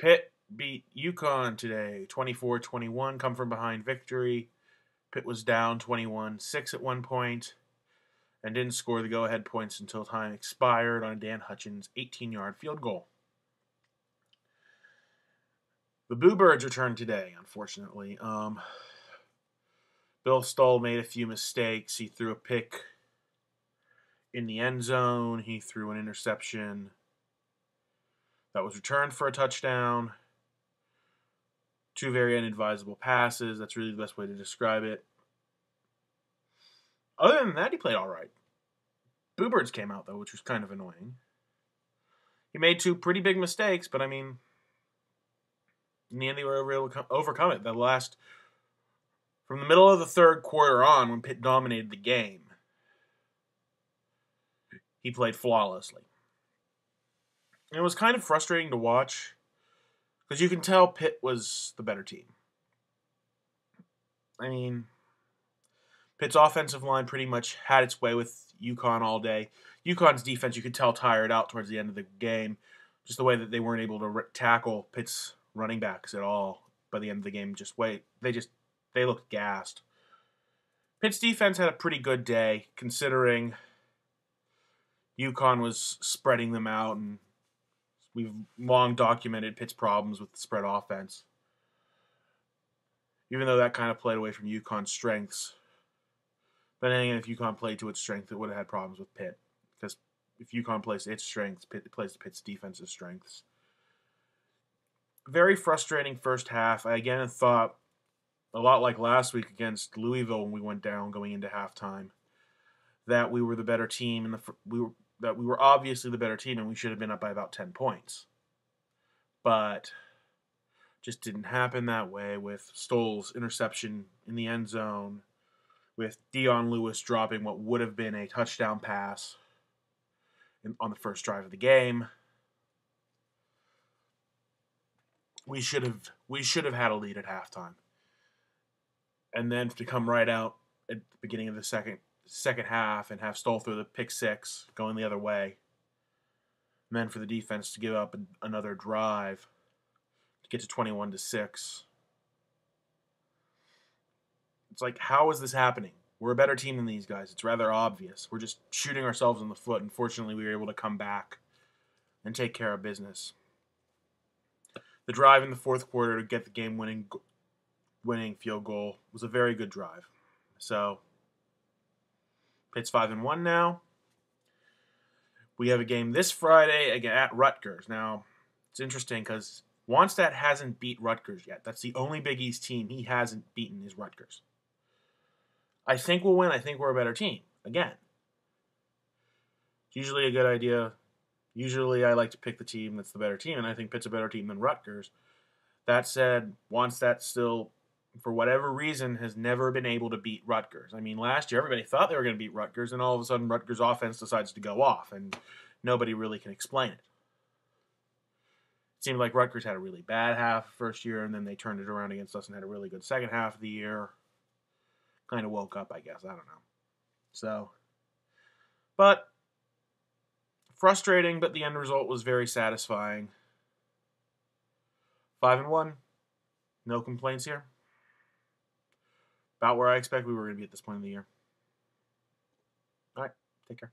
Pitt beat UConn today, 24-21, come from behind victory. Pitt was down 21-6 at one point and didn't score the go-ahead points until time expired on Dan Hutchins' 18-yard field goal. The Bluebirds returned today, unfortunately. Bill Stoll made a few mistakes. He threw a pick in the end zone. He threw an interception that was returned for a touchdown. Two very inadvisable passes. That's really the best way to describe it. Other than that, he played all right. Bluebirds came out, though, which was kind of annoying. He made two pretty big mistakes, but, I mean, in the end, they were able to overcome it. From the middle of the third quarter on, when Pitt dominated the game, he played flawlessly. And it was kind of frustrating to watch because you can tell Pitt was the better team. I mean, Pitt's offensive line pretty much had its way with UConn all day. UConn's defense, you could tell, tired out towards the end of the game. Just the way that they weren't able to tackle Pitt's running backs at all by the end of the game. They looked gassed. Pitt's defense had a pretty good day, considering UConn was spreading them out, and we've long documented Pitt's problems with the spread offense. Even though that kind of played away from UConn's strengths. But then again, if UConn played to its strength, it would have had problems with Pitt. Because if UConn plays to its strengths, Pitt plays to Pitt's defensive strengths. Very frustrating first half. I again thought, a lot like last week against Louisville when we went down going into halftime, that we were the better team and we were obviously the better team and we should have been up by about 10 points. But just didn't happen that way with Stoll's interception in the end zone, with Dion Lewis dropping what would have been a touchdown pass on the first drive of the game. We should have had a lead at halftime. And then to come right out at the beginning of the second half and have Stoll throw the pick six going the other way. And then for the defense to give up another drive to get to 21-6. It's like, how is this happening? We're a better team than these guys. It's rather obvious. We're just shooting ourselves in the foot. Unfortunately, we were able to come back and take care of business. The drive in the fourth quarter to get the game-winning field goal was a very good drive. So, Pitt's 5-1 now. We have a game this Friday again at Rutgers. Now, it's interesting because Wannstedt hasn't beat Rutgers yet. That's the only Big East team he hasn't beaten is Rutgers. I think we'll win. I think we're a better team. Again. It's usually a good idea. Usually I like to pick the team that's the better team, and I think Pitt's a better team than Rutgers. That said, Wannstedt still, for whatever reason, has never been able to beat Rutgers. I mean, last year everybody thought they were going to beat Rutgers, and all of a sudden Rutgers' offense decides to go off, and nobody really can explain it. It seemed like Rutgers had a really bad half first year, and then they turned it around against us and had a really good second half of the year. Kind of woke up, I guess. I don't know. So, but frustrating, but the end result was very satisfying. 5-1. No complaints here. About where I expect we were going to be at this point in the year. All right. Take care.